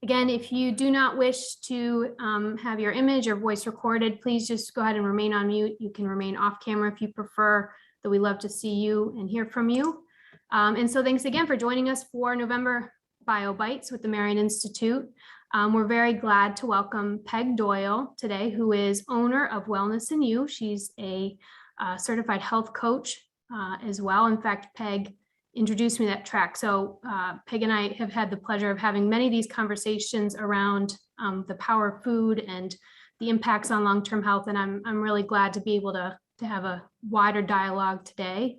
Again, if you do not wish to have your image or voice recorded, please just go ahead and remain on mute. You can remain off camera if you prefer, though we love to see you and hear from you. And so thanks again for joining us for November BioBites with the Marion Institute. We're very glad to welcome Peg Doyle today, who is owner of Wellness in You. She's a certified health coach as well. In fact, Peg introduced me to that track. So Peg and I have had the pleasure of having many of these conversations around the power of food and the impacts on long-term health. And I'm really glad to be able to have a wider dialogue today.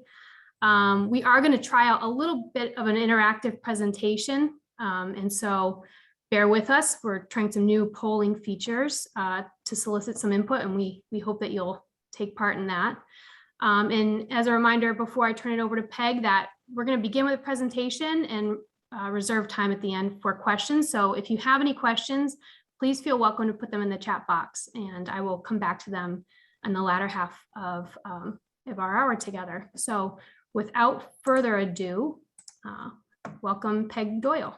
We are going to try out a little bit of an interactive presentation. And so bear with us. We're trying some new polling features to solicit some input, and we hope that you'll take part in that. And as a reminder, before I turn it over to Peg, that we're going to begin with a presentation and reserve time at the end for questions. So if you have any questions, please feel welcome to put them in the chat box, and I will come back to them in the latter half of our hour together. So without further ado, welcome Peg Doyle.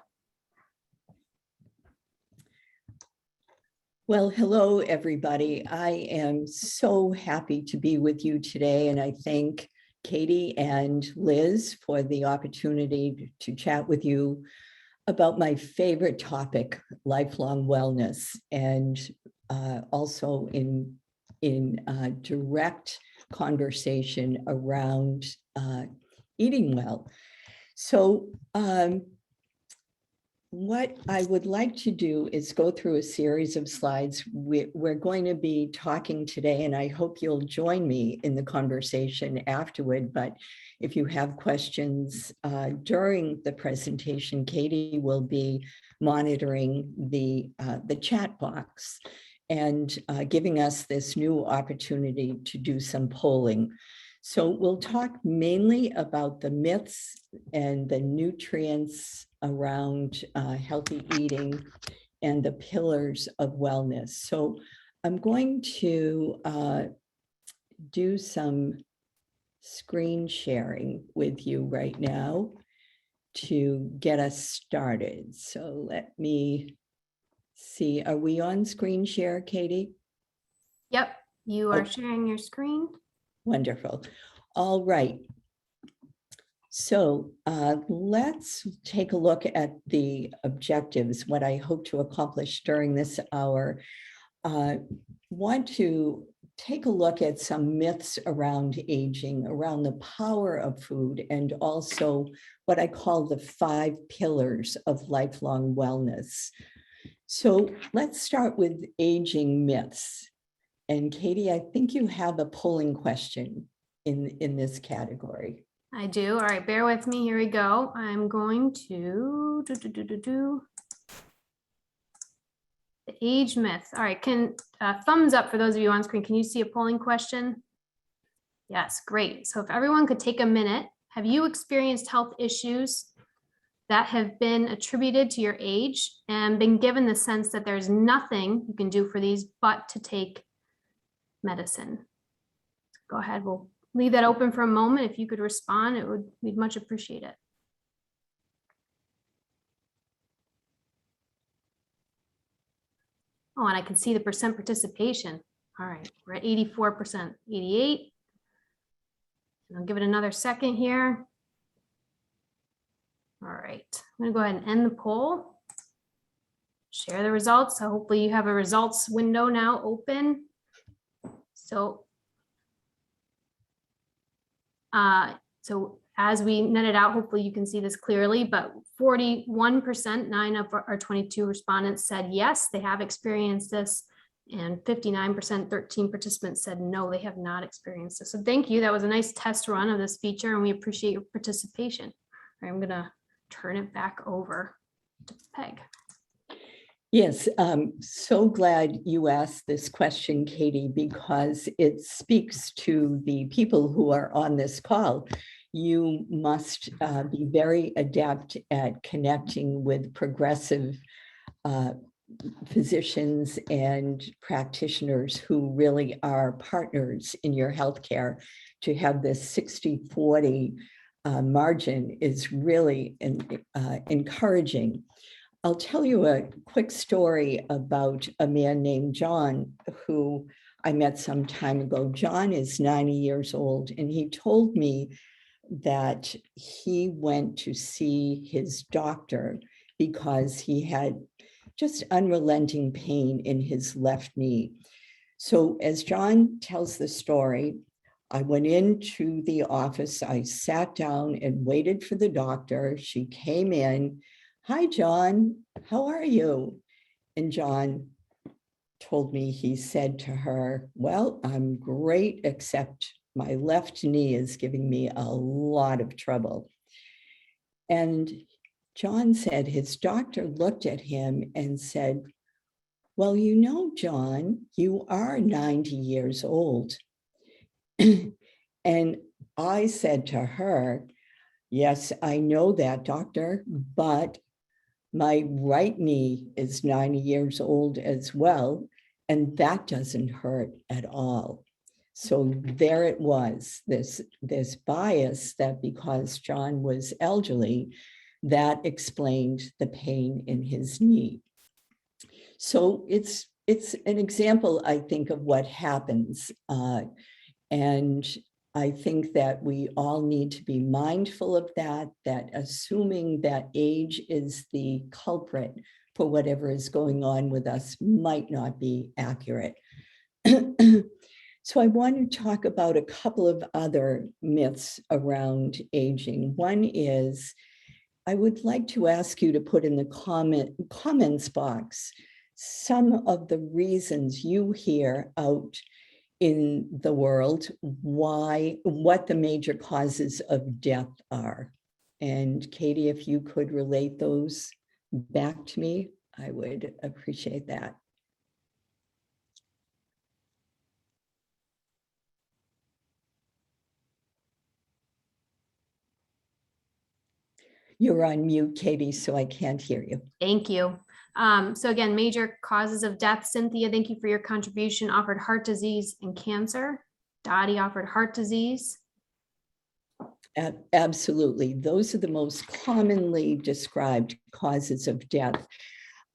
Well, hello, everybody. I am so happy to be with you today, and I thank Katie and Liz for the opportunity to chat with you about my favorite topic, lifelong wellness, and also in direct conversation around eating well. So what I would like to do is go through a series of slides. We're going to be talking today, and I hope you'll join me in the conversation afterward. But if you have questions during the presentation, Katie will be monitoring the chat box and giving us this new opportunity to do some polling. So we'll talk mainly about the myths and the nutrients around healthy eating and the pillars of wellness. So I'm going to do some screen sharing with you right now to get us started. So let me see, are we on screen share, Katie? Yep, you are sharing your screen. Wonderful. All right. So let's take a look at the objectives, what I hope to accomplish during this hour. Want to take a look at some myths around aging, around the power of food, and also what I call the 5 pillars of lifelong wellness. So let's start with aging myths. And Katie, I think you have a polling question in this category. I do. All right, bear with me. Here we go. I'm going to the age myth. All right, can thumbs up for those of you on screen. Can you see a polling question? Yes, great. So if everyone could take a minute, have you experienced health issues that have been attributed to your age and been given the sense that there's nothing you can do for these but to take medicine? Go ahead, we'll leave that open for a moment. If you could respond, we'd much appreciate it. Oh, and I can see the percent participation. All right, we're at 84%, 88. And I'll give it another second here. All right, I'm gonna go ahead and end the poll. Share the results. So hopefully you have a results window now open. So as we net it out, hopefully you can see this clearly, but 41%, 9 of our 22 respondents said yes, they have experienced this, and 59%, 13 participants said no, they have not experienced this. So thank you. That was a nice test run of this feature, and we appreciate your participation. All right, I'm gonna turn it back over to Peg. Yes, so glad you asked this question, Katie, because it speaks to the people who are on this call. You must be very adept at connecting with progressive physicians and practitioners who really are partners in your healthcare. To have this 60-40 margin is really encouraging. I'll tell you a quick story about a man named John who I met some time ago. John is 90 years old, and he told me that he went to see his doctor because he had just unrelenting pain in his left knee. So as John tells the story, I went into the office, I sat down and waited for the doctor. She came in. Hi, John, how are you? And John told me, he said to her, well, I'm great, except my left knee is giving me a lot of trouble. And John said his doctor looked at him and said, well, you know, John, you are 90 years old. And I said to her, yes, I know that, doctor, but my right knee is 90 years old as well, and that doesn't hurt at all. So there it was, this bias that because John was elderly, that explained the pain in his knee. So it's an example, I think, of what happens. And I think that we all need to be mindful of that assuming that age is the culprit for whatever is going on with us might not be accurate. So I want to talk about a couple of other myths around aging. One is, I would like to ask you to put in the comments box some of the reasons you hear out in the world, what the major causes of death are. And Katie, if you could relate those back to me, I would appreciate that. You're on mute, Katie, so I can't hear you. Thank you. So again, major causes of death. Cynthia, thank you for your contribution. Offered heart disease and cancer. Dottie offered heart disease. Absolutely. Those are the most commonly described causes of death.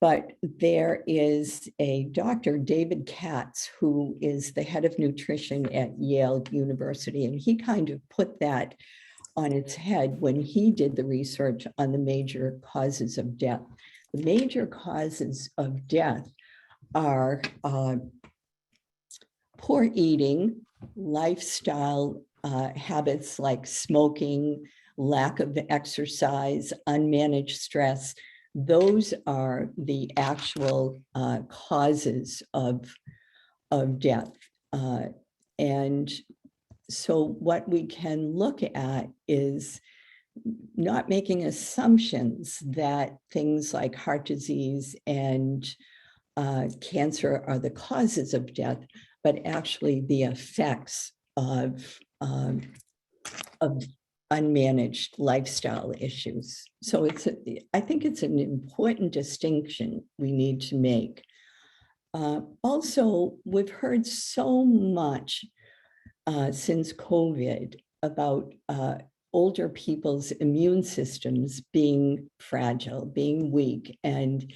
But there is a Dr. David Katz, who is the head of nutrition at Yale University, and he kind of put that on its head when he did the research on the major causes of death. The major causes of death are poor eating, lifestyle habits like smoking, lack of exercise, unmanaged stress. Those are the actual causes of death. And so what we can look at is not making assumptions that things like heart disease and cancer are the causes of death, but actually the effects of unmanaged lifestyle issues. So I think it's an important distinction we need to make. Also, we've heard so much since COVID about older people's immune systems being fragile, being weak. And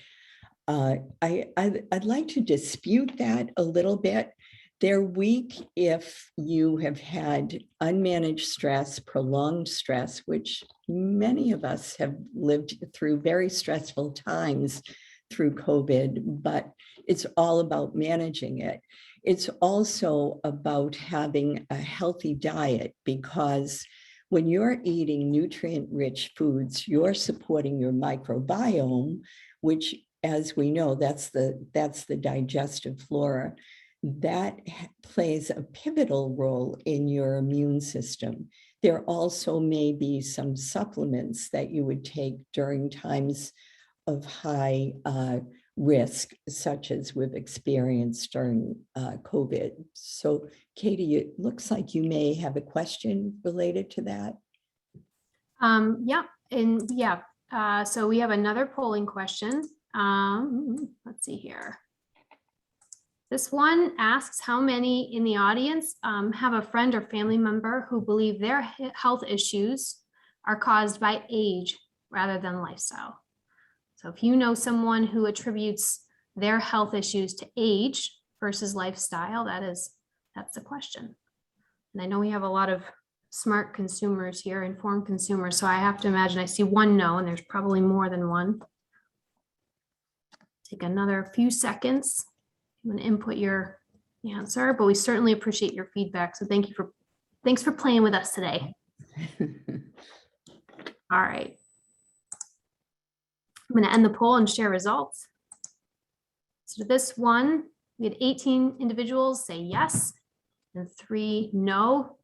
I'd like to dispute that a little bit. They're weak if you have had unmanaged stress, prolonged stress, which many of us have lived through very stressful times through COVID, but it's all about managing it. It's also about having a healthy diet, because when you're eating nutrient-rich foods, you're supporting your microbiome, which, as we know, that's the digestive flora. That plays a pivotal role in your immune system. There also may be some supplements that you would take during times of high risk, such as we've experienced during COVID. So Katie, it looks like you may have a question related to that. So we have another polling question. Let's see here. This one asks, how many in the audience have a friend or family member who believe their health issues are caused by age rather than lifestyle? So if you know someone who attributes their health issues to age versus lifestyle, that's the question. And I know we have a lot of smart consumers here, informed consumers. So I have to imagine I see one no, and there's probably more than one. Take another few seconds. I'm going to input your answer, but we certainly appreciate your feedback. So thanks for playing with us today. All right. I'm going to end the poll and share results. So this one, we had 18 individuals say yes and 3 no.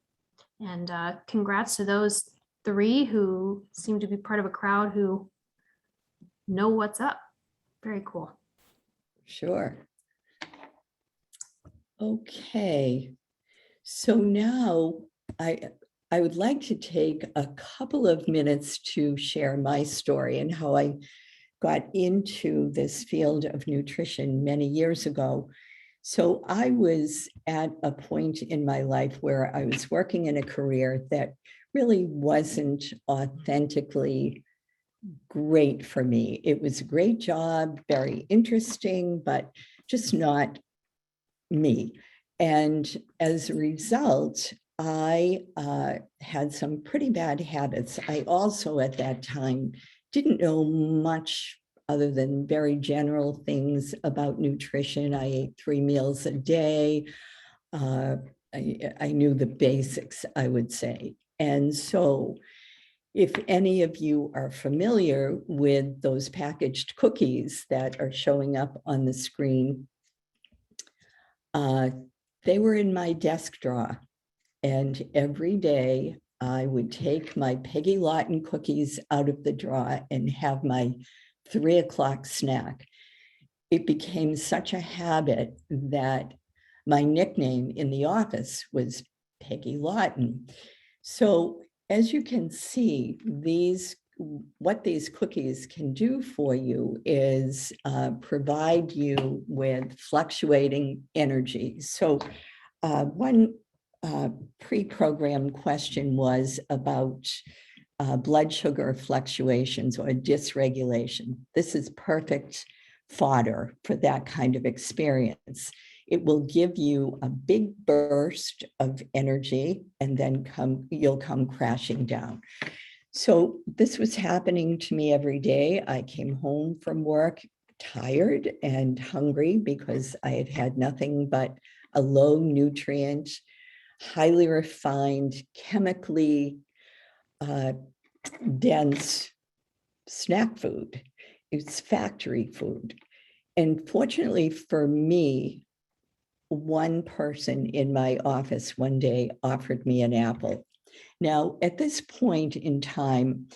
And congrats to those 3 who seem to be part of a crowd who know what's up. Very cool. Sure. Okay. So now I would like to take a couple of minutes to share my story and how I got into this field of nutrition many years ago. So I was at a point in my life where I was working in a career that really wasn't authentically great for me. It was a great job, very interesting, but just not me. And as a result, I had some pretty bad habits. I also at that time didn't know much other than very general things about nutrition. I ate 3 meals a day. I knew the basics, I would say. And so if any of you are familiar with those packaged cookies that are showing up on the screen, they were in my desk drawer. And every day I would take my Peggy Lawton cookies out of the drawer and have my 3 o'clock snack. It became such a habit that my nickname in the office was Peggy Lawton. So as you can see, what these cookies can do for you is provide you with fluctuating energy. So one pre-programmed question was about blood sugar fluctuations or dysregulation. This is perfect fodder for that kind of experience. It will give you a big burst of energy and then you'll come crashing down. So this was happening to me every day. I came home from work tired and hungry because I had had nothing but a low nutrient, highly refined, chemically dense snack food. It's factory food. And fortunately for me, one person in my office one day offered me an apple. Now, at this point in time,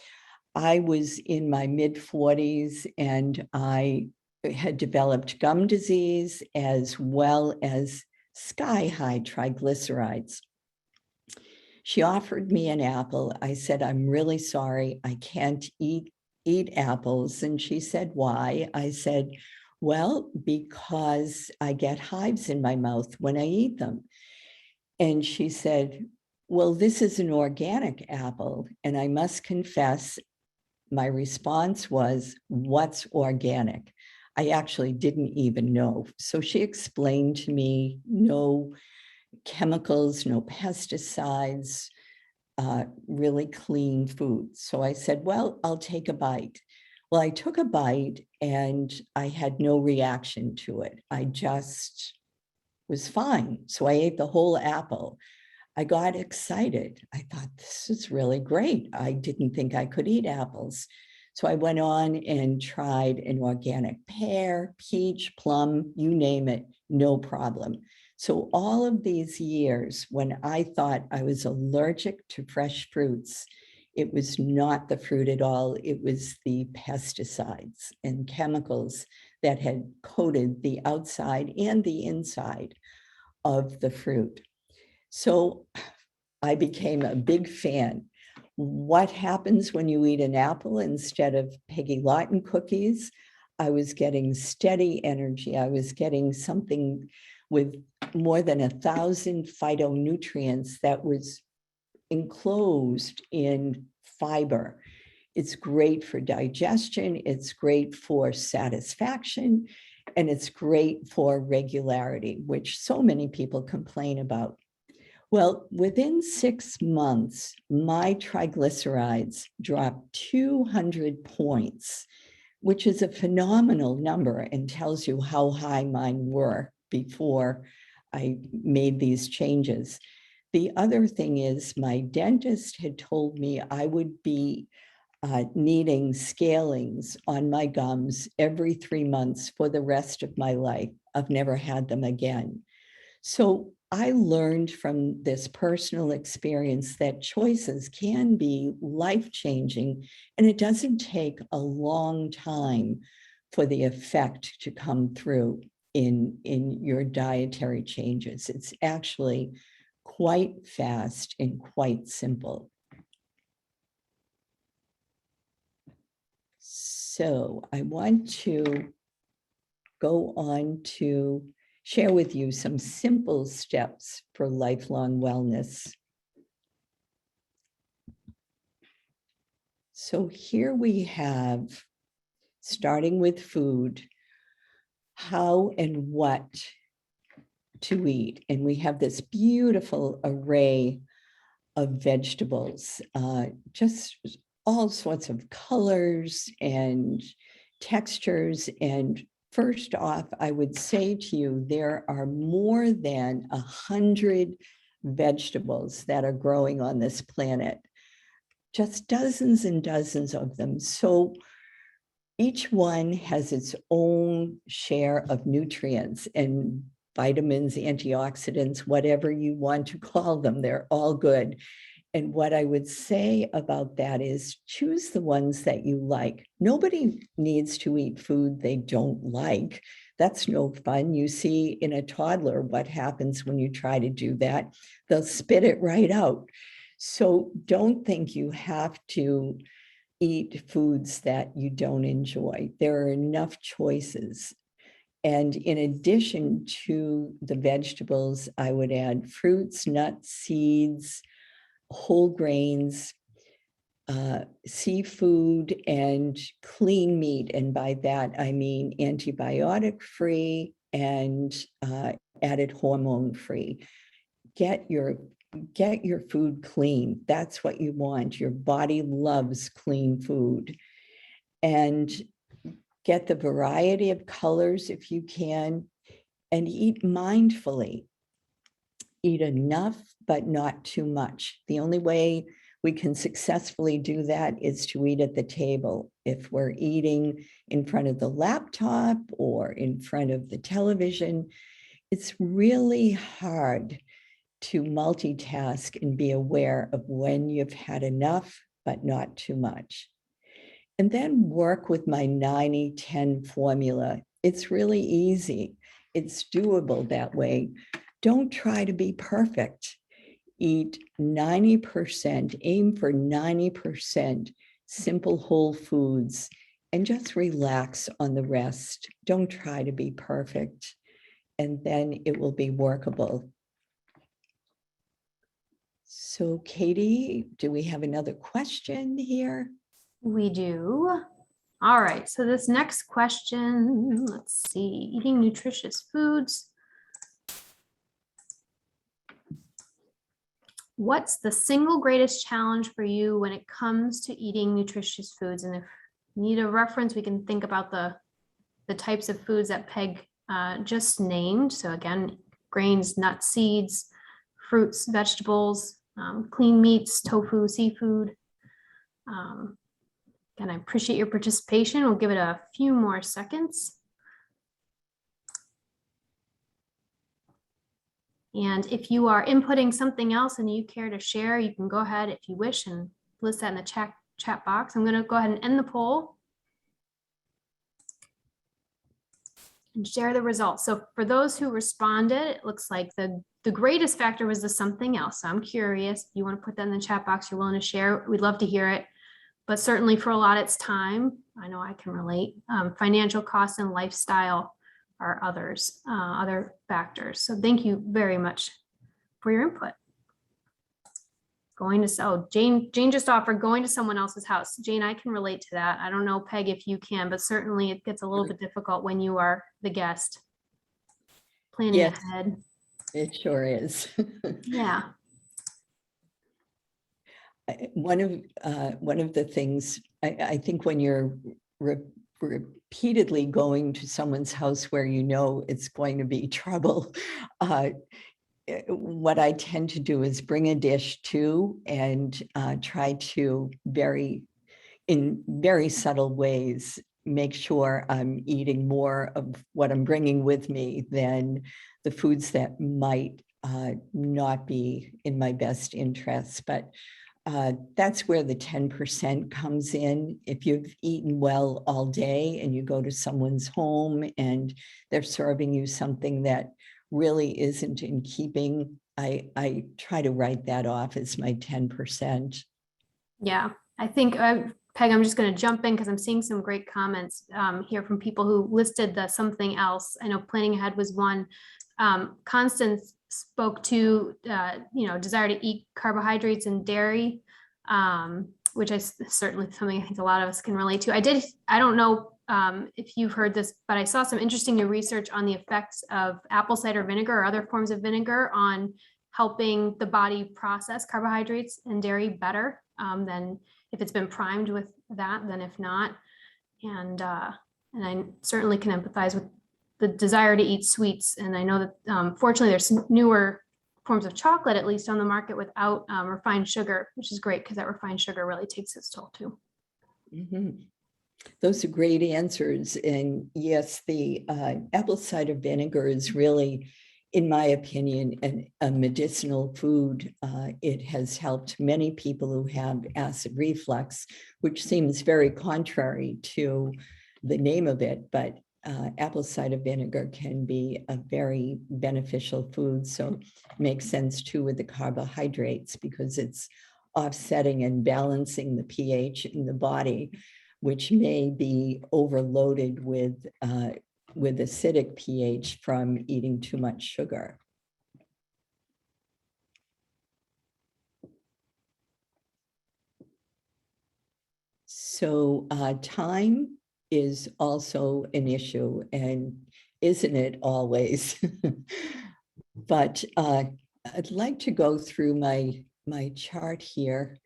I was in my mid-40s and I had developed gum disease as well as sky-high triglycerides. She offered me an apple. I said, I'm really sorry, I can't eat apples. And she said, why? I said, well, because I get hives in my mouth when I eat them. And she said, well, this is an organic apple. And I must confess, my response was, what's organic? I actually didn't even know. So she explained to me, no chemicals, no pesticides, really clean food. So I said, well, I'll take a bite. Well, I took a bite and I had no reaction to it. I just was fine. So I ate the whole apple. I got excited. I thought, this is really great. I didn't think I could eat apples. So I went on and tried an organic pear, peach, plum, you name it, no problem. So all of these years when I thought I was allergic to fresh fruits, it was not the fruit at all. It was the pesticides and chemicals that had coated the outside and the inside of the fruit. So I became a big fan. What happens when you eat an apple instead of Peggy Lawton cookies? I was getting steady energy. I was getting something with more than 1,000 phytonutrients that was enclosed in fiber. It's great for digestion, it's great for satisfaction, and it's great for regularity, which so many people complain about. Well, within 6 months, my triglycerides dropped 200 points, which is a phenomenal number and tells you how high mine were before I made these changes. The other thing is my dentist had told me I would be needing scalings on my gums every 3 months for the rest of my life. I've never had them again. So I learned from this personal experience that choices can be life-changing, and it doesn't take a long time for the effect to come through in your dietary changes. It's actually quite fast and quite simple. So I want to go on to share with you some simple steps for lifelong wellness. So here we have, starting with food, how and what to eat. And we have this beautiful array of vegetables, just all sorts of colors and textures. And first off, I would say to you, there are more than 100 vegetables that are growing on this planet, just dozens and dozens of them. So each one has its own share of nutrients and vitamins, antioxidants, whatever you want to call them, they're all good. And what I would say about that is choose the ones that you like. Nobody needs to eat food they don't like. That's no fun. You see in a toddler what happens when you try to do that. They'll spit it right out. So don't think you have to eat foods that you don't enjoy. There are enough choices. And in addition to the vegetables, I would add fruits, nuts, seeds, whole grains, seafood, and clean meat. And by that, I mean antibiotic-free and added hormone-free. Get your food clean. That's what you want. Your body loves clean food. And get the variety of colors if you can, and eat mindfully. Eat enough, but not too much. The only way we can successfully do that is to eat at the table. If we're eating in front of the laptop or in front of the television, it's really hard to multitask and be aware of when you've had enough, but not too much. And then work with my 90-10 formula. It's really easy. It's doable that way. Don't try to be perfect. Eat 90%, aim for 90% simple whole foods, and just relax on the rest. Don't try to be perfect, and then it will be workable. So Katie, do we have another question here? We do. All right, so this next question, let's see, eating nutritious foods. What's the single greatest challenge for you when it comes to eating nutritious foods? And if you need a reference, we can think about the types of foods that Peg just named. So again, grains, nuts, seeds, fruits, vegetables, clean meats, tofu, seafood. Again, I appreciate your participation. We'll give it a few more seconds. And if you are inputting something else and you care to share, you can go ahead if you wish and list that in the chat box. I'm going to go ahead and end the poll and share the results. So for those who responded, it looks like the greatest factor was the something else. So I'm curious, if you want to put that in the chat box, you're willing to share, we'd love to hear it. But certainly for a lot, it's time. I know I can relate. Financial costs and lifestyle are others, other factors. So thank you very much for your input. Going to, oh, Jane just offered going to someone else's house. Jane, I can relate to that. I don't know, Peg, if you can, but certainly it gets a little bit difficult when you are the guest. Planning Yes, ahead. it sure is. Yeah. One of the things I think when you're repeatedly going to someone's house where you know it's going to be trouble, what I tend to do is bring a dish too and try to in very subtle ways make sure I'm eating more of what I'm bringing with me than the foods that might not be in my best interests. But that's where the 10% comes in. If you've eaten well all day and you go to someone's home and they're serving you something that really isn't in keeping, I try to write that off as my 10%. Yeah, I think, Peg, I'm just going to jump in because I'm seeing some great comments here from people who listed the something else. I know planning ahead was one. Constance spoke to, desire to eat carbohydrates and dairy, which is certainly something I think a lot of us can relate to. I don't know if you've heard this, but I saw some interesting new research on the effects of apple cider vinegar or other forms of vinegar on helping the body process carbohydrates and dairy better than if it's been primed with that than if not. And I certainly can empathize with the desire to eat sweets. And I know that fortunately there's some newer forms of chocolate, at least on the market, without refined sugar, which is great because that refined sugar really takes its toll too. Mm-hmm. Those are great answers. And yes, the apple cider vinegar is really, in my opinion, a medicinal food. It has helped many people who have acid reflux, which seems very contrary to the name of it, but apple cider vinegar can be a very beneficial food. So it makes sense too with the carbohydrates because it's offsetting and balancing the pH in the body, which may be overloaded with acidic pH from eating too much sugar. So time is also an issue, and isn't it always? But I'd like to go through my chart here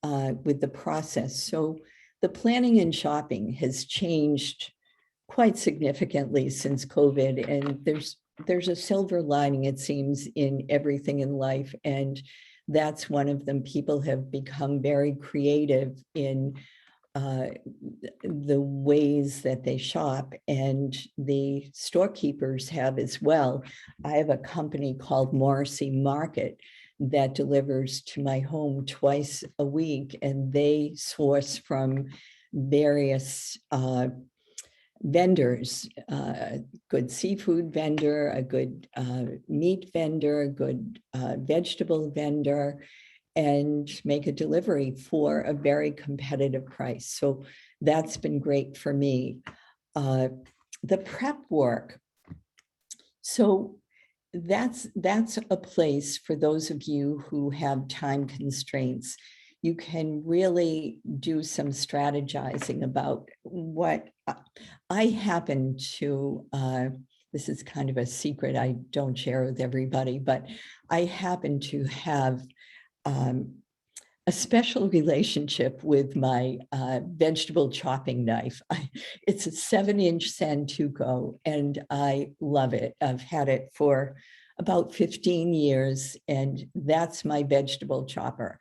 with the process. So the planning and shopping has changed quite significantly since COVID, and there's a silver lining, it seems, in everything in life, and that's one of them. People have become very creative in the ways that they shop, and the storekeepers have as well. I have a company called Morrissey Market that delivers to my home twice a week, and they source from various vendors, a good seafood vendor, a good meat vendor, a good vegetable vendor, and make a delivery for a very competitive price. So that's been great for me. The prep work. So that's a place for those of you who have time constraints. You can really do some strategizing about what I happen to, this is kind of a secret I don't share with everybody, but I happen to have a special relationship with my vegetable chopping knife. It's a 7-inch Santoku, and I love it. I've had it for about 15 years, and that's my vegetable chopper.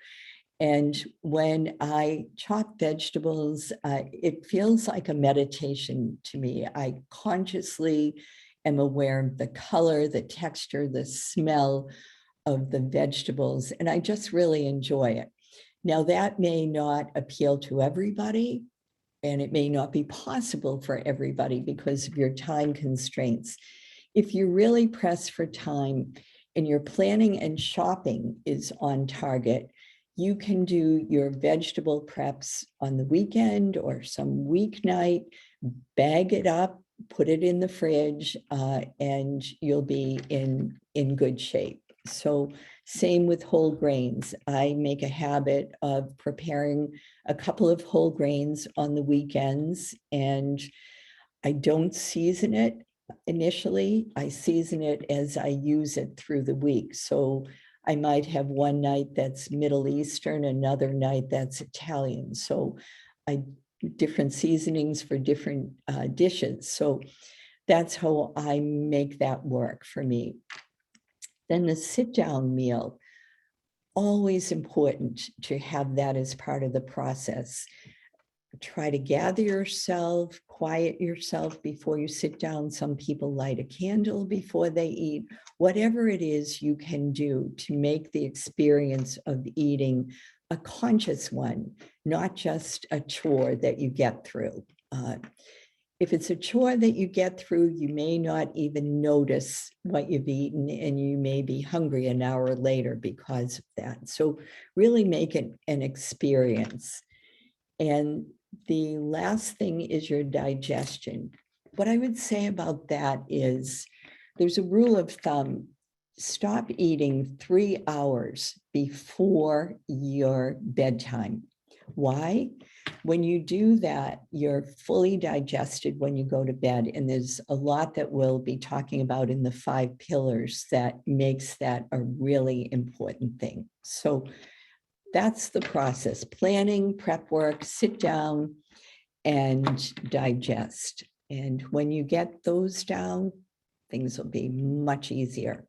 And when I chop vegetables, it feels like a meditation to me. I consciously am aware of the color, the texture, the smell of the vegetables, and I just really enjoy it. Now, that may not appeal to everybody, and it may not be possible for everybody because of your time constraints. If you're really pressed for time and your planning and shopping is on target, you can do your vegetable preps on the weekend or some weeknight, bag it up, put it in the fridge, and you'll be in good shape. So same with whole grains. I make a habit of preparing a couple of whole grains on the weekends, and I don't season it initially. I season it as I use it through the week. So I might have one night that's Middle Eastern, another night that's Italian. So I different seasonings for different dishes. So that's how I make that work for me. Then the sit-down meal, always important to have that as part of the process. Try to gather yourself, quiet yourself before you sit down. Some people light a candle before they eat. Whatever it is you can do to make the experience of eating a conscious one, not just a chore that you get through. If it's a chore that you get through, you may not even notice what you've eaten, and you may be hungry an hour later because of that. So really make it an experience. And the last thing is your digestion. What I would say about that is there's a rule of thumb. Stop eating 3 hours before your bedtime. Why? When you do that, you're fully digested when you go to bed. And there's a lot that we'll be talking about in the 5 pillars that makes that a really important thing. So that's the process: planning, prep work, sit down, and digest. And when you get those down, things will be much easier.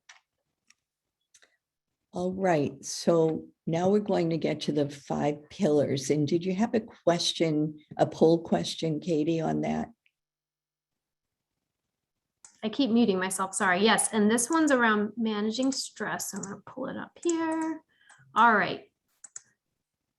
All right, so now we're going to get to the 5 pillars. And did you have a question, a poll question, Katie, on that? I keep muting myself, sorry. Yes, and this one's around managing stress. I'm gonna pull it up here. All right.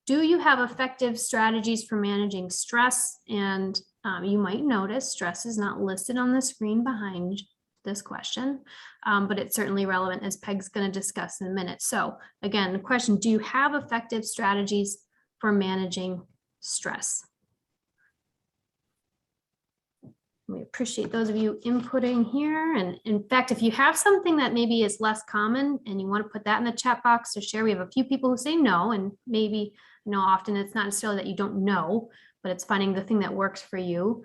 Do you have effective strategies for managing stress? And you might notice stress is not listed on the screen behind this question, but it's certainly relevant, as Peg's going to discuss in a minute. So again, the question, do you have effective strategies for managing stress? We appreciate those of you inputting here. And in fact, if you have something that maybe is less common and you want to put that in the chat box to share, we have a few people who say no, and maybe, you know, often it's not necessarily that you don't know, but it's finding the thing that works for you.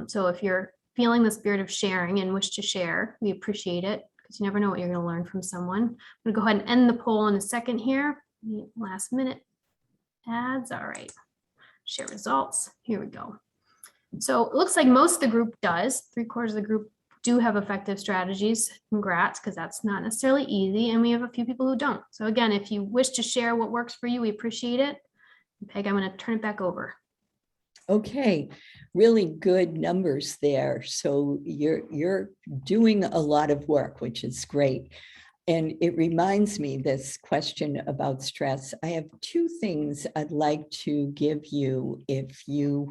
So if you're feeling the spirit of sharing and wish to share, we appreciate it, because you never know what you're going to learn from someone. I'm going to go ahead and end the poll in a second here. Last minute ads. All right. Share results. Here we go. So it looks like most of the group does. 3/4 of the group do have effective strategies. Congrats, because that's not necessarily easy. And we have a few people who don't. So again, if you wish to share what works for you, we appreciate it. Peg, I'm going to turn it back over. Okay, really good numbers there. So you're doing a lot of work, which is great. And it reminds me, this question about stress. I have 2 things I'd like to give you if you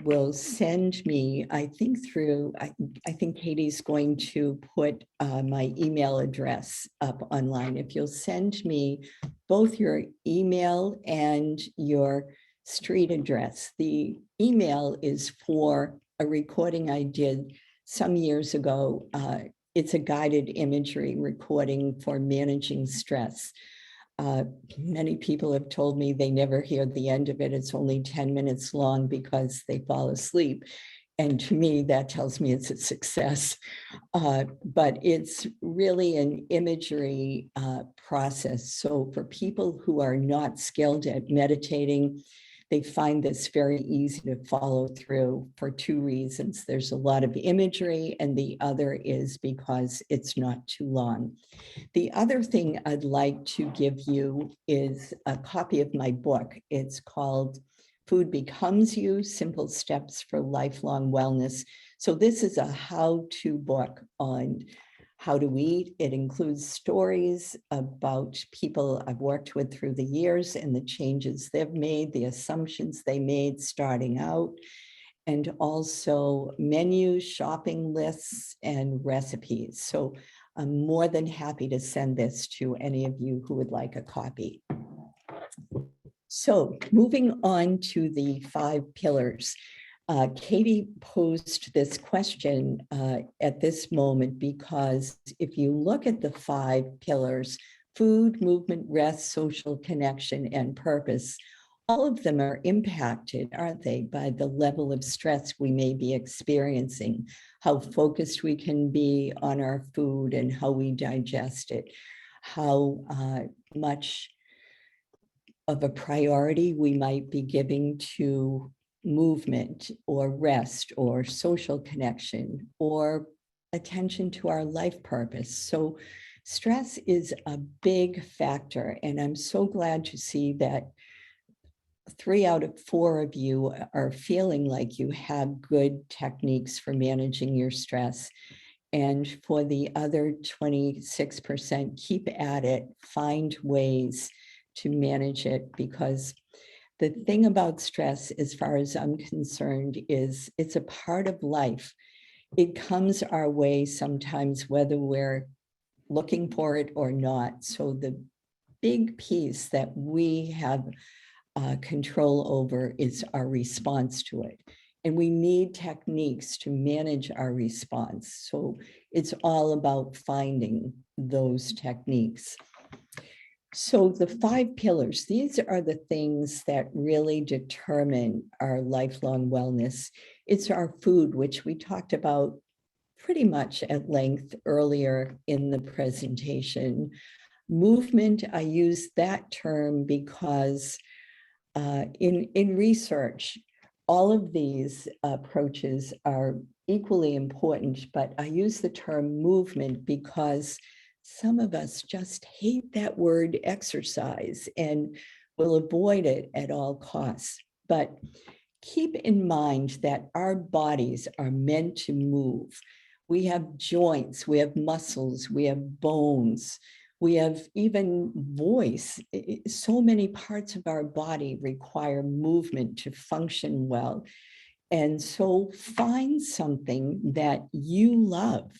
will send me, I think I think Katie's going to put my email address up online. If you'll send me both your email and your street address. The email is for a recording I did some years ago. It's a guided imagery recording for managing stress. Many people have told me they never hear the end of it. It's only 10 minutes long because they fall asleep. And to me, that tells me it's a success. But it's really an imagery process. So for people who are not skilled at meditating, they find this very easy to follow through for 2 reasons. There's a lot of imagery, and the other is because it's not too long. The other thing I'd like to give you is a copy of my book. It's called Food Becomes You: Simple Steps for Lifelong Wellness. So this is a how-to book on how to eat. It includes stories about people I've worked with through the years and the changes they've made, the assumptions they made starting out, and also menus, shopping lists, and recipes. So I'm more than happy to send this to any of you who would like a copy. So moving on to the 5 pillars. Katie posed this question at this moment because if you look at the 5 pillars, food, movement, rest, social connection, and purpose, all of them are impacted, aren't they, by the level of stress we may be experiencing, how focused we can be on our food and how we digest it, how much of a priority we might be giving to movement or rest or social connection or attention to our life purpose. So stress is a big factor, and I'm so glad to see that 3 out of 4 of you are feeling like you have good techniques for managing your stress. And for the other 26%, keep at it, find ways to manage it, because the thing about stress, as far as I'm concerned, is it's a part of life. It comes our way sometimes, whether we're looking for it or not. So the big piece that we have control over is our response to it. And we need techniques to manage our response. So it's all about finding those techniques. So the 5 pillars, these are the things that really determine our lifelong wellness. It's our food, which we talked about pretty much at length earlier in the presentation. Movement, I use that term because in research, all of these approaches are equally important, but I use the term movement because some of us just hate that word exercise and will avoid it at all costs. But keep in mind that our bodies are meant to move. We have joints, we have muscles, we have bones, we have even voice. So many parts of our body require movement to function well. And so find something that you love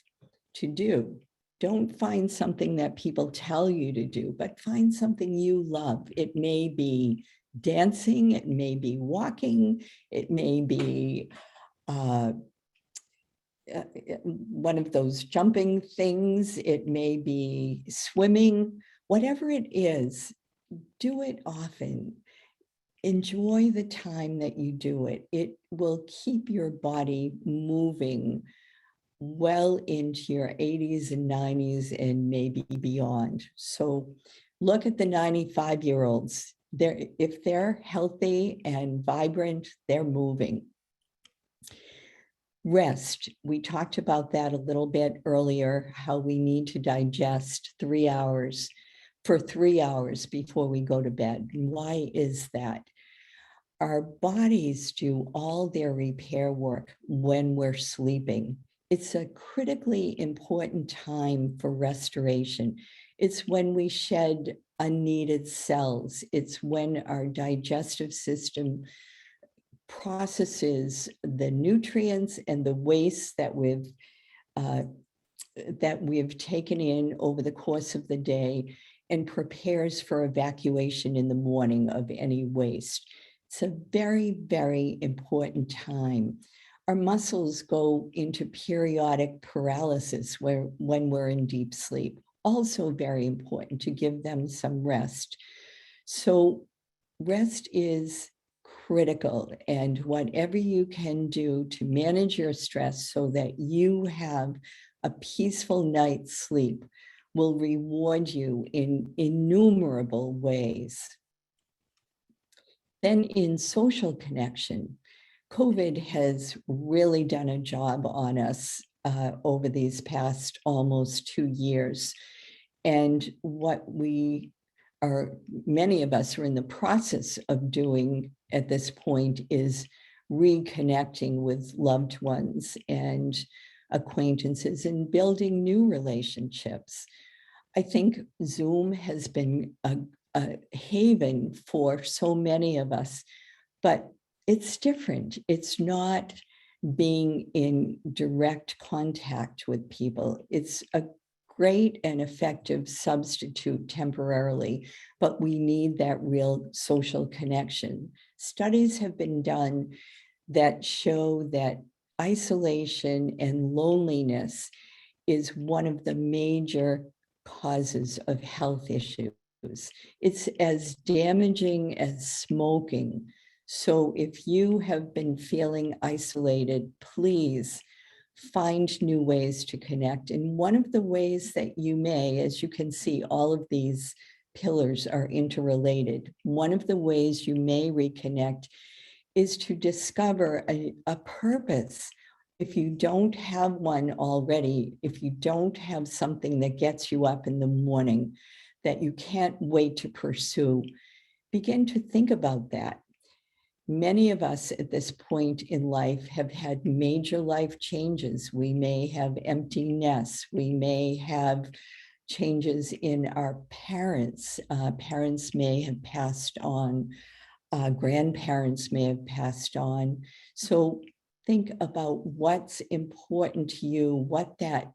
to do. Don't find something that people tell you to do, but find something you love. It may be dancing, it may be walking, it may be one of those jumping things, it may be swimming, whatever it is, do it often. Enjoy the time that you do it. It will keep your body moving well into your 80s and 90s and maybe beyond. So look at the 95-year-olds. If they're healthy and vibrant, they're moving. Rest, we talked about that a little bit earlier, how we need to digest 3 hours for 3 hours before we go to bed. Why is that? Our bodies do all their repair work when we're sleeping. It's a critically important time for restoration. It's when we shed unneeded cells. It's when our digestive system processes the nutrients and the waste that we've taken in over the course of the day and prepares for evacuation in the morning of any waste. It's a very, very important time. Our muscles go into periodic paralysis when we're in deep sleep. Also very important to give them some rest. So rest is critical, and whatever you can do to manage your stress so that you have a peaceful night's sleep will reward you in innumerable ways. Then in social connection, COVID has really done a job on us over these past almost 2 years. And what many of us are in the process of doing at this point is reconnecting with loved ones and acquaintances and building new relationships. I think Zoom has been a haven for so many of us, but it's different. It's not being in direct contact with people. It's a great and effective substitute temporarily, but we need that real social connection. Studies have been done that show that isolation and loneliness is one of the major causes of health issues. It's as damaging as smoking. So if you have been feeling isolated, please find new ways to connect. And one of the ways that you may, as you can see, all of these pillars are interrelated. One of the ways you may reconnect is to discover a purpose. If you don't have one already, if you don't have something that gets you up in the morning that you can't wait to pursue, begin to think about that. Many of us at this point in life have had major life changes. We may have empty nests. We may have changes in our parents. Parents may have passed on. Grandparents may have passed on. So think about what's important to you, what that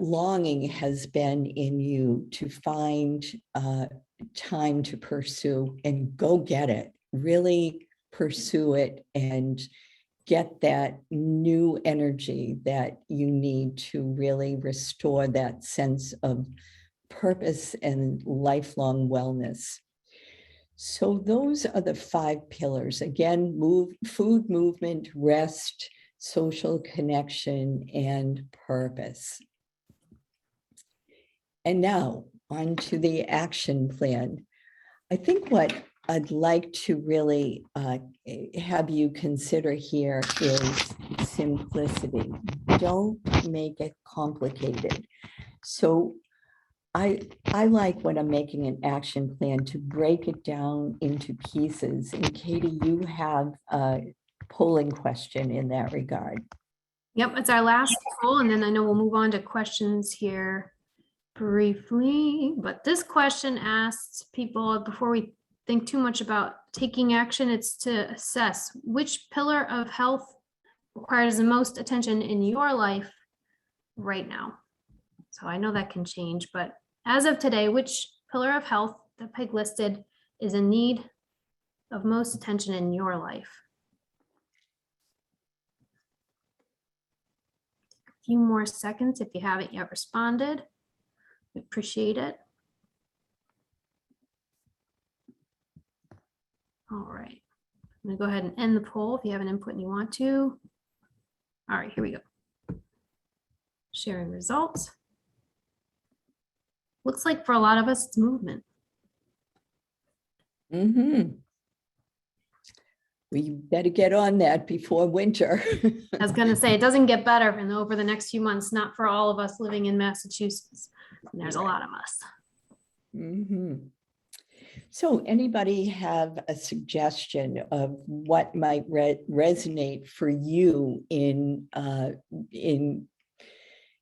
longing has been in you to find time to pursue, and go get it. Really pursue it and get that new energy that you need to really restore that sense of purpose and lifelong wellness. So those are the 5 pillars. Again, food, movement, rest, social connection, and purpose. And now on to the action plan. I think what I'd like to really have you consider here is simplicity. Don't make it complicated. So I like when I'm making an action plan to break it down into pieces. And Katie, you have a polling question in that regard. Yep, it's our last poll, and then I know we'll move on to questions here briefly. But this question asks people, before we think too much about taking action, it's to assess which pillar of health requires the most attention in your life right now. So I know that can change, but as of today, which pillar of health that Peg listed is in need of most attention in your life? A few more seconds if you haven't yet responded. We appreciate it. All right, I'm gonna go ahead and end the poll if you have an input and you want to. All right, here we go. Sharing results. Looks like for a lot of us, it's movement. We better get on that before winter. I was gonna say, it doesn't get better over the next few months, not for all of us living in Massachusetts. And there's a lot of us. So anybody have a suggestion of what might resonate for you in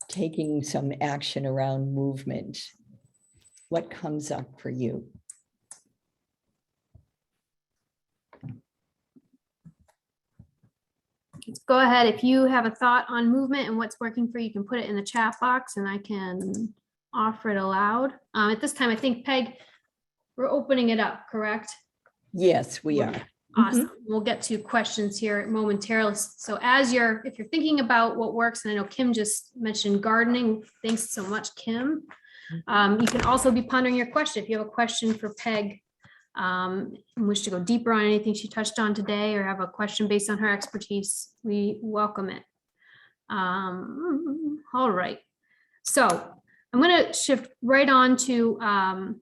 taking some action around movement? What comes up for you? Go ahead. If you have a thought on movement and what's working for you, you can put it in the chat box and I can offer it aloud. At this time, I think, Peg, we're opening it up, correct? Yes, we are. Awesome. We'll get to questions here momentarily. So if you're thinking about what works, and I know Kim just mentioned gardening. Thanks so much, Kim. You can also be pondering your question. If you have a question for Peg, and wish to go deeper on anything she touched on today, or have a question based on her expertise, we welcome it. All right. So I'm going to shift right on to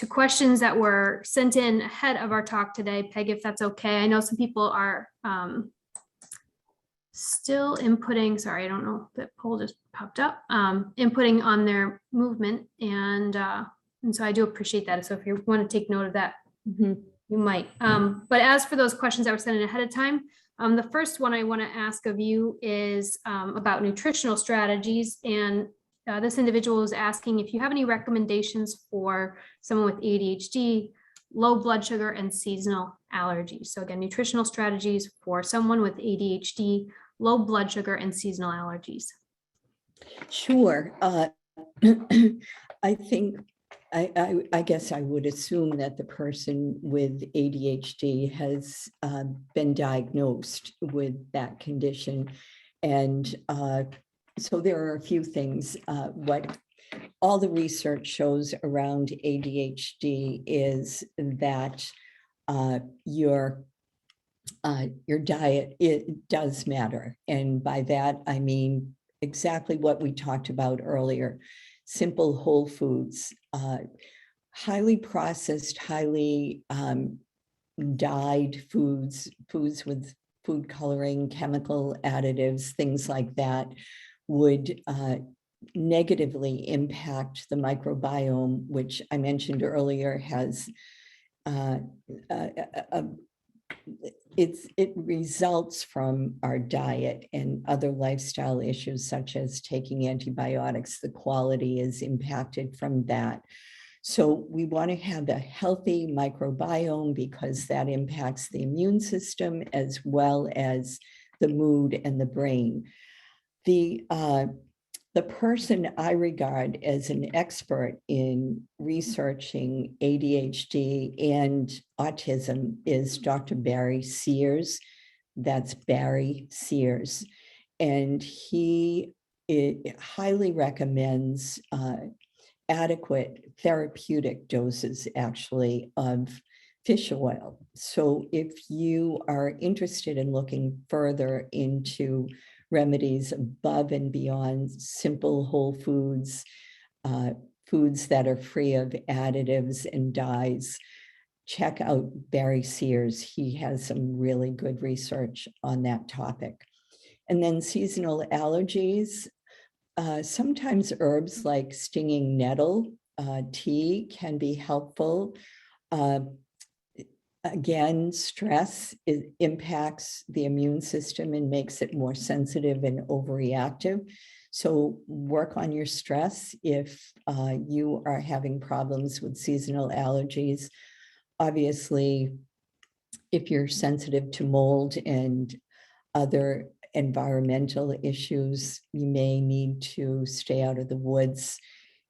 questions that were sent in ahead of our talk today, Peg, if that's okay. I know some people are still inputting. Sorry, I don't know, that poll just popped up, inputting on their movement. And so I do appreciate that. So if you want to take note of that, you might. But as for those questions that were sent in ahead of time, the first one I want to ask of you is about nutritional strategies. And this individual is asking if you have any recommendations for someone with ADHD, low blood sugar, and seasonal allergies. So again, nutritional strategies for someone with ADHD, low blood sugar, and seasonal allergies. Sure. I think I guess I would assume that the person with ADHD has been diagnosed with that condition. And so there are a few things. What all the research shows around ADHD is that your diet, it does matter. And by that, I mean exactly what we talked about earlier. Simple whole foods, highly processed, highly dyed foods, foods with food coloring, chemical additives, things like that would negatively impact the microbiome, which I mentioned earlier has it results from our diet and other lifestyle issues such as taking antibiotics. The quality is impacted from that. So we want to have a healthy microbiome because that impacts the immune system as well as the mood and the brain. The person I regard as an expert in researching ADHD and autism is Dr. Barry Sears. That's Barry Sears. And he highly recommends adequate therapeutic doses, actually, of fish oil. So if you are interested in looking further into remedies above and beyond simple whole foods, foods that are free of additives and dyes, check out Barry Sears. He has some really good research on that topic. And then seasonal allergies. Sometimes herbs like stinging nettle tea can be helpful. Again, stress impacts the immune system and makes it more sensitive and overreactive. So work on your stress if you are having problems with seasonal allergies. Obviously, if you're sensitive to mold and other environmental issues, you may need to stay out of the woods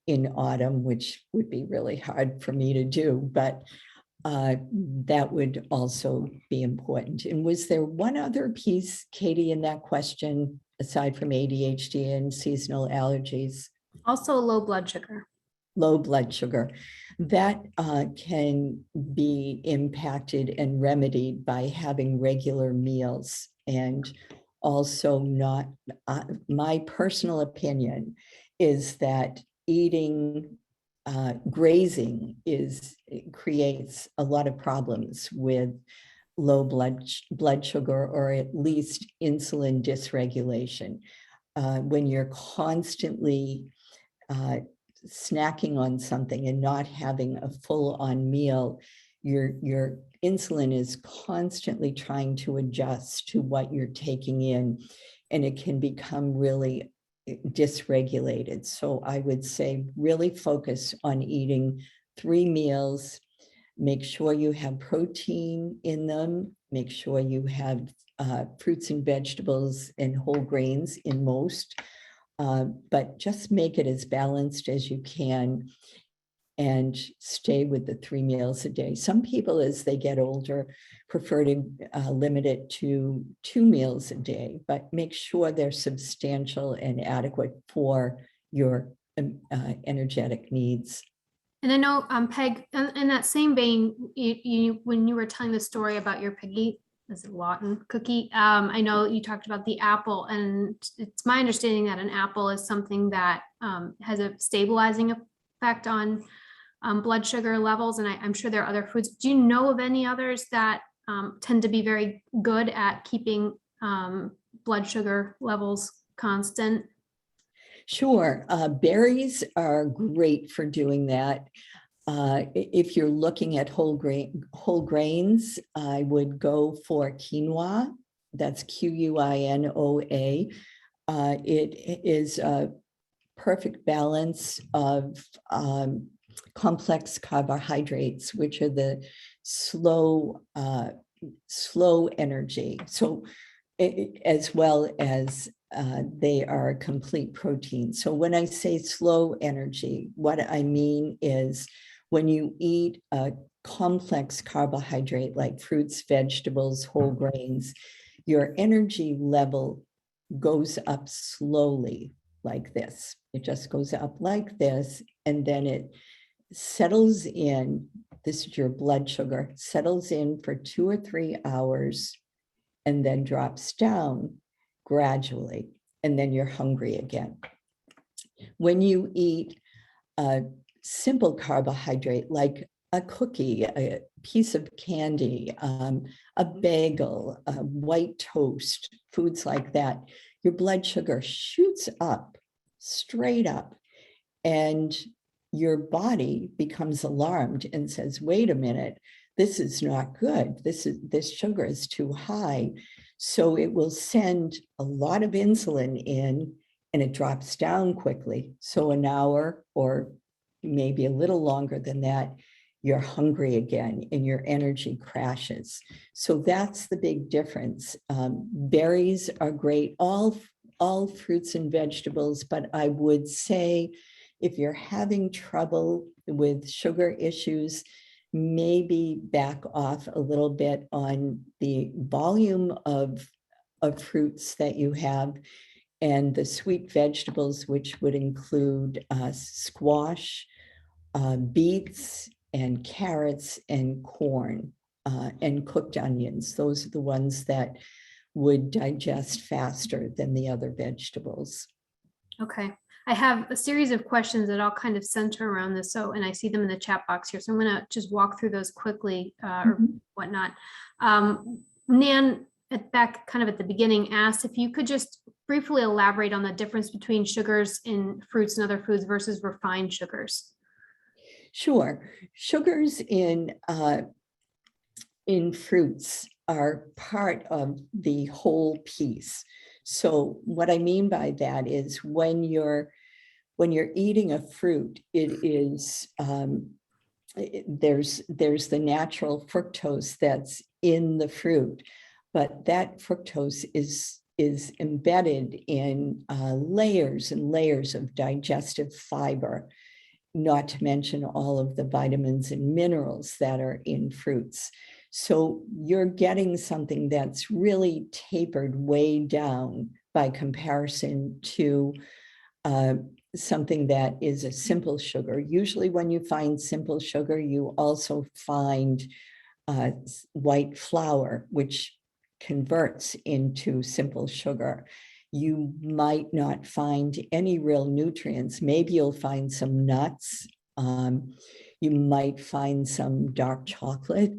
in autumn, which would be really hard for me to do, but that would also be important. And was there one other piece, Katie, in that question, aside from ADHD and seasonal allergies? Also low blood sugar. Low blood sugar. That can be impacted and remedied by having regular meals. And also not, my personal opinion is that eating grazing creates a lot of problems with low blood sugar, or at least insulin dysregulation. When you're constantly snacking on something and not having a full-on meal, your insulin is constantly trying to adjust to what you're taking in, and it can become really dysregulated. So I would say really focus on eating 3 meals. Make sure you have protein in them. Make sure you have fruits and vegetables and whole grains in most, but just make it as balanced as you can and stay with the 3 meals a day. Some people, as they get older, prefer to limit it to 2 meals a day, but make sure they're substantial and adequate for your energetic needs. And I know, Peg, in that same vein, when you were telling the story about your piggy, is it Lawton cookie? I know you talked about the apple, and it's my understanding that an apple is something that has a stabilizing effect on blood sugar levels, and I'm sure there are other foods. Do you know of any others that tend to be very good at keeping blood sugar levels constant? Sure. Berries are great for doing that. If you're looking at whole grains, I would go for quinoa. That's Quinoa. It is a perfect balance of complex carbohydrates, which are the slow energy. So as well as they are a complete protein. So when I say slow energy, what I mean is when you eat a complex carbohydrate like fruits, vegetables, whole grains, your energy level goes up slowly like this. It just goes up like this, and then it settles in. This is your blood sugar, settles in for 2 or 3 hours, and then drops down gradually, and then you're hungry again. When you eat a simple carbohydrate like a cookie, a piece of candy, a bagel, a white toast, foods like that, your blood sugar shoots up, straight up, and your body becomes alarmed and says, wait a minute, this is not good. This sugar is too high. So it will send a lot of insulin in, and it drops down quickly. So an hour or maybe a little longer than that, you're hungry again and your energy crashes. So that's the big difference. Berries are great, all fruits and vegetables, but I would say if you're having trouble with sugar issues, maybe back off a little bit on the volume of fruits that you have, and the sweet vegetables, which would include squash, beets, and carrots, and corn, and cooked onions. Those are the ones that would digest faster than the other vegetables. Okay. I have a series of questions that all kind of center around this. So, and I see them in the chat box here. So I'm going to just walk through those quickly or whatnot. Nan, back kind of at the beginning, asked if you could just briefly elaborate on the difference between sugars in fruits and other foods versus refined sugars. Sure. Sugars in fruits are part of the whole piece. So what I mean by that is when you're eating a fruit, it is there's the natural fructose that's in the fruit, but that fructose is embedded in layers and layers of digestive fiber, not to mention all of the vitamins and minerals that are in fruits. So you're getting something that's really tapered way down by comparison to something that is a simple sugar. Usually when you find simple sugar, you also find white flour, which converts into simple sugar. You might not find any real nutrients. Maybe you'll find some nuts. You might find some dark chocolate,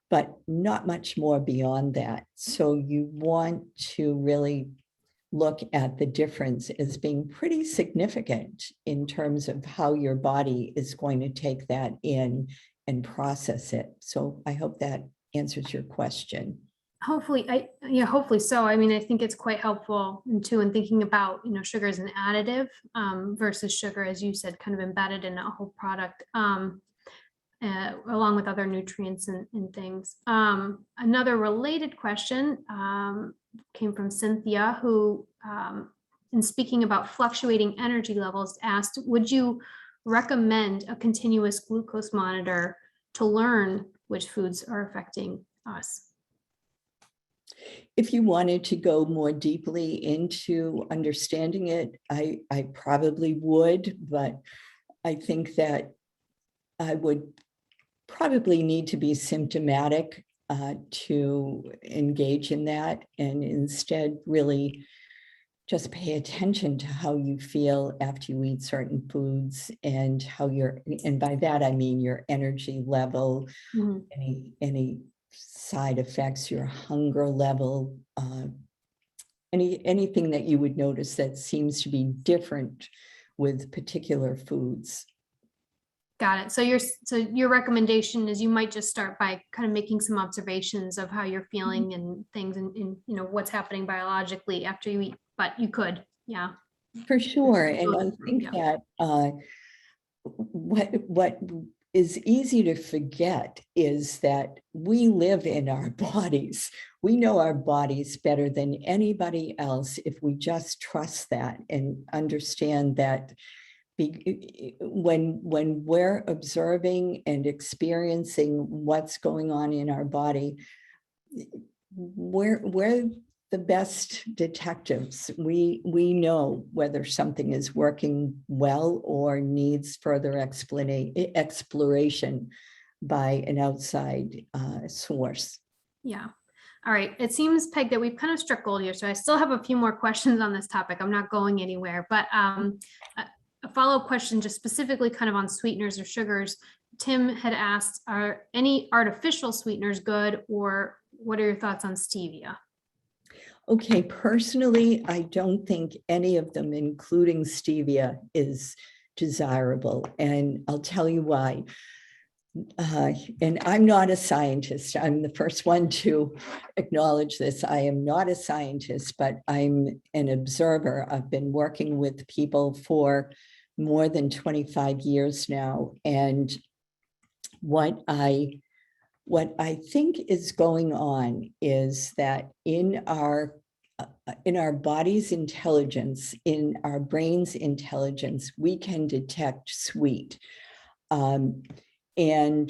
but not much more beyond that. So you want to really look at the difference as being pretty significant in terms of how your body is going to take that in and process it. So I hope that answers your question. Hopefully, hopefully so. I mean, I think it's quite helpful too in thinking about, sugar as an additive versus sugar, as you said, kind of embedded in a whole product, along with other nutrients and things. Another related question came from Cynthia, who, in speaking about fluctuating energy levels, asked, would you recommend a continuous glucose monitor to learn which foods are affecting us? If you wanted to go more deeply into understanding it, I probably would, but I think that I would probably need to be symptomatic to engage in that, and instead really just pay attention to how you feel after you eat certain foods and how and by that I mean your energy level, any side effects, your hunger level, anything that you would notice that seems to be different with particular foods. Got it. So your recommendation is you might just start by kind of making some observations of how you're feeling and things, and what's happening biologically after you eat. But you could, yeah. For sure, and I think that what is easy to forget is that we live in our bodies. We know our bodies better than anybody else if we just trust that and understand that when we're observing and experiencing what's going on in our body, we're the best detectives. We know whether something is working well or needs further exploration by an outside source. Yeah. All right. It seems, Peg, that we've kind of struck gold here. So I still have a few more questions on this topic. I'm not going anywhere, but a follow-up question just specifically kind of on sweeteners or sugars. Tim had asked, are any artificial sweeteners good, or what are your thoughts on stevia? Okay, personally, I don't think any of them, including stevia, is desirable. And I'll tell you why. And I'm not a scientist. I'm the first one to acknowledge this. I am not a scientist, but I'm an observer. I've been working with people for more than 25 years now. And what I think is going on is that in our body's intelligence, in our brain's intelligence, we can detect sweet. And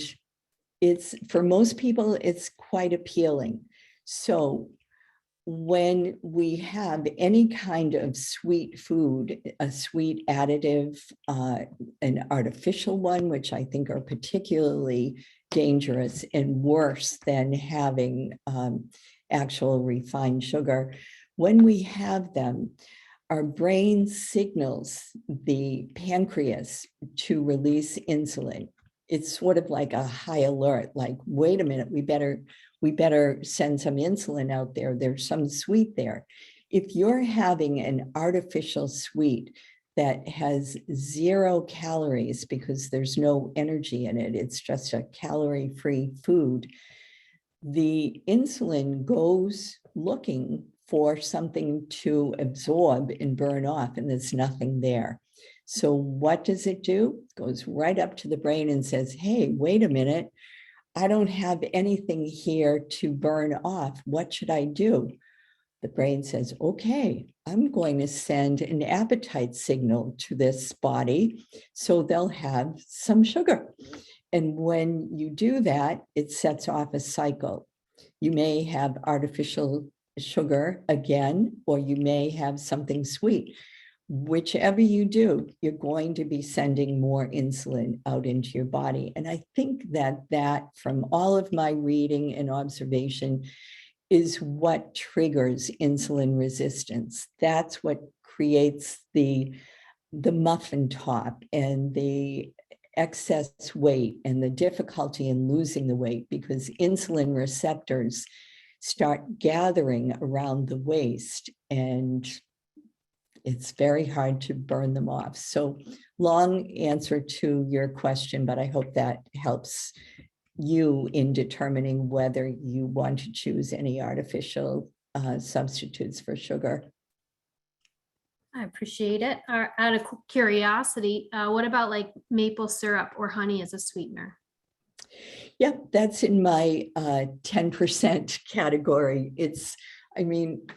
it's, for most people, it's quite appealing. So when we have any kind of sweet food, a sweet additive, an artificial one, which I think are particularly dangerous and worse than having actual refined sugar, when we have them, our brain signals the pancreas to release insulin. It's sort of like a high alert, like, wait a minute, we better send some insulin out there. There's some sweet there. If you're having an artificial sweet that has 0 calories because there's no energy in it, it's just a calorie-free food, the insulin goes looking for something to absorb and burn off, and there's nothing there. So what does it do? It goes right up to the brain and says, hey, wait a minute, I don't have anything here to burn off. What should I do? The brain says, okay, I'm going to send an appetite signal to this body so they'll have some sugar. And when you do that, it sets off a cycle. You may have artificial sugar again, or you may have something sweet. Whichever you do, you're going to be sending more insulin out into your body. And I think that from all of my reading and observation is what triggers insulin resistance. That's what creates the muffin top and the excess weight and the difficulty in losing the weight, because insulin receptors start gathering around the waist and it's very hard to burn them off. So long answer to your question, but I hope that helps you in determining whether you want to choose any artificial substitutes for sugar. I appreciate it. Out of curiosity, what about like maple syrup or honey as a sweetener? Yeah, that's in my 10% category. It's, I mean,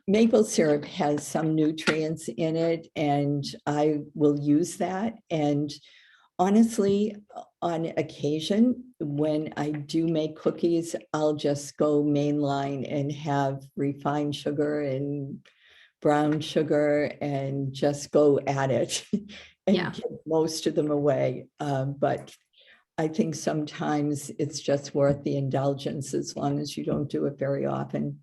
maple syrup has some nutrients in it, and I will use that. And honestly, on occasion, when I do make cookies, I'll just go mainline and have refined sugar and brown sugar and just go at it and give most of them away. But I think sometimes it's just worth the indulgence as long as you don't do it very often.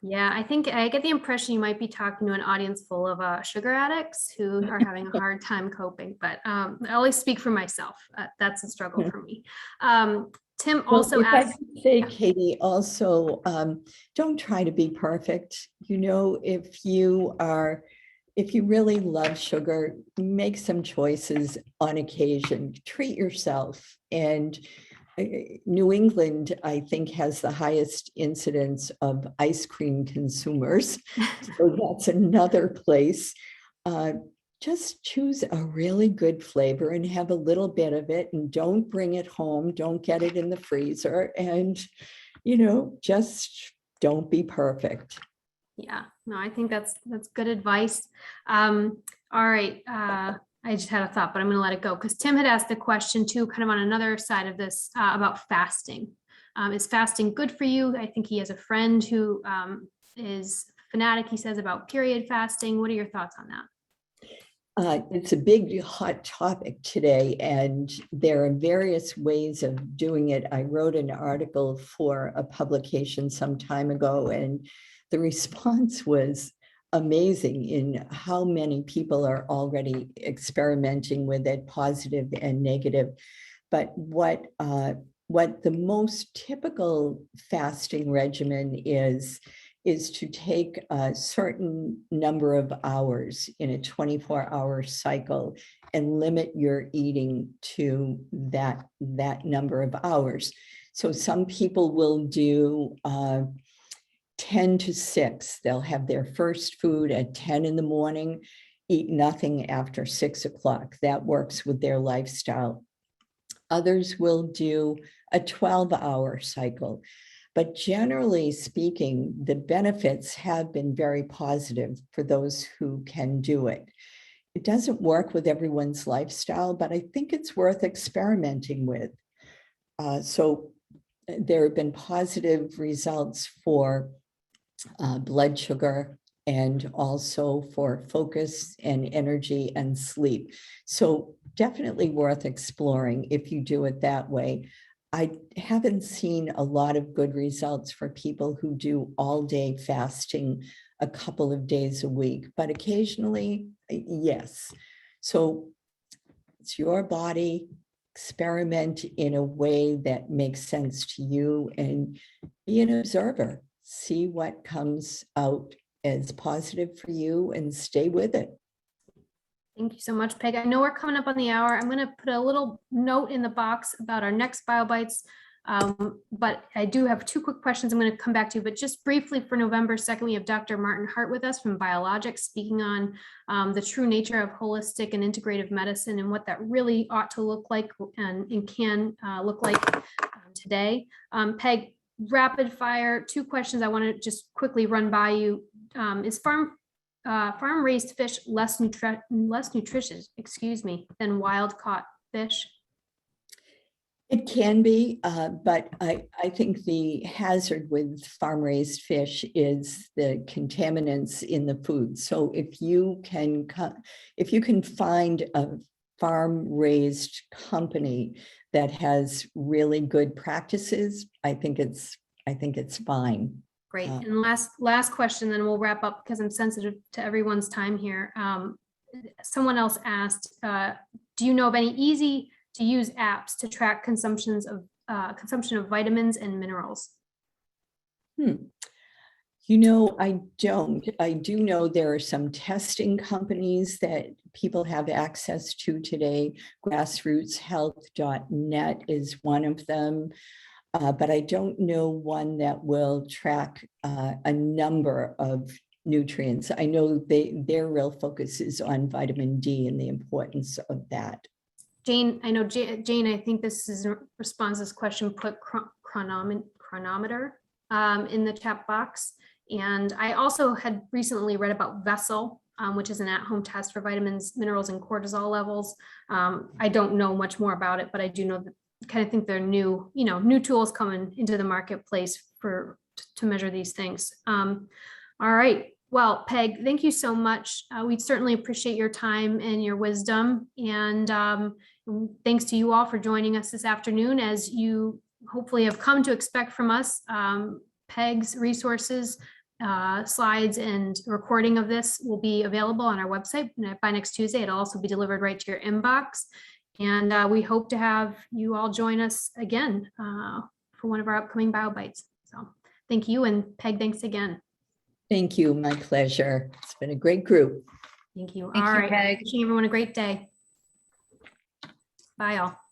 Yeah, I think I get the impression you might be talking to an audience full of sugar addicts who are having a hard time coping, but I always speak for myself. That's a struggle for me. Tim also asked— I could say, Katie, also, don't try to be perfect. You know, if you really love sugar, make some choices on occasion, treat yourself. And New England, I think, has the highest incidence of ice cream consumers. So that's another place. just choose a really good flavor and have a little bit of it, and don't bring it home. Don't get it in the freezer, and, just don't be perfect. Yeah, no, I think that's good advice. All right, I just had a thought, but I'm going to let it go because Tim had asked the question too, kind of on another side of this, about fasting. Is fasting good for you? I think he has a friend who is fanatic, he says, about period fasting. What are your thoughts on that? It's a big hot topic today, and there are various ways of doing it. I wrote an article for a publication some time ago, and the response was amazing in how many people are already experimenting with it, positive and negative. But what the most typical fasting regimen is to take a certain number of hours in a 24-hour cycle and limit your eating to that number of hours. So some people will do 10 to 6. They'll have their first food at 10 in the morning, eat nothing after 6 o'clock. That works with their lifestyle. Others will do a 12-hour cycle. But generally speaking, the benefits have been very positive for those who can do it. It doesn't work with everyone's lifestyle, but I think it's worth experimenting with. So there have been positive results for blood sugar and also for focus and energy and sleep. So definitely worth exploring if you do it that way. I haven't seen a lot of good results for people who do all day fasting a couple of days a week, but occasionally, yes. So it's your body. Experiment in a way that makes sense to you and be an observer. See what comes out as positive for you and stay with it. Thank you so much, Peg. I know we're coming up on the hour. I'm going to put a little note in the box about our next BioBites, but I do have 2 quick questions I'm going to come back to. But just briefly, for November 2nd, we have Dr. Martin Hart with us from Biologics, speaking on the true nature of holistic and integrative medicine and what that really ought to look like and can look like today. Peg, rapid fire, 2 questions I want to just quickly run by you. Is farm-raised fish less nutritious, than wild-caught fish? It can be, but I think the hazard with farm-raised fish is the contaminants in the food. So if you can find a farm-raised company that has really good practices, I think it's fine. Great. And last question, then we'll wrap up because I'm sensitive to everyone's time here. Someone else asked, do you know of any easy to use apps to track consumption of vitamins and minerals? I don't. I do know there are some testing companies that people have access to today. Grassrootshealth.net is one of them. But I don't know one that will track a number of nutrients. I know their real focus is on vitamin D and the importance of that. Jane, I know Jane, I think this is a response to this question, put chronometer in the chat box. And I also had recently read about Vessel, which is an at-home test for vitamins, minerals, and cortisol levels. I don't know much more about it, but I do know that kind of think they're new tools coming into the marketplace to measure these things. All right. Well, Peg, thank you so much. We certainly appreciate your time and your wisdom. And thanks to you all for joining us this afternoon. As you hopefully have come to expect from us, Peg's resources, slides, and recording of this will be available on our website by next Tuesday. It'll also be delivered right to your inbox. And we hope to have you all join us again for one of our upcoming BioBites. So thank you. And Peg, thanks again. Thank you. My pleasure. It's been a great group. Thank you. Thank all you, right. Peg. Wishing everyone a great day. Bye all.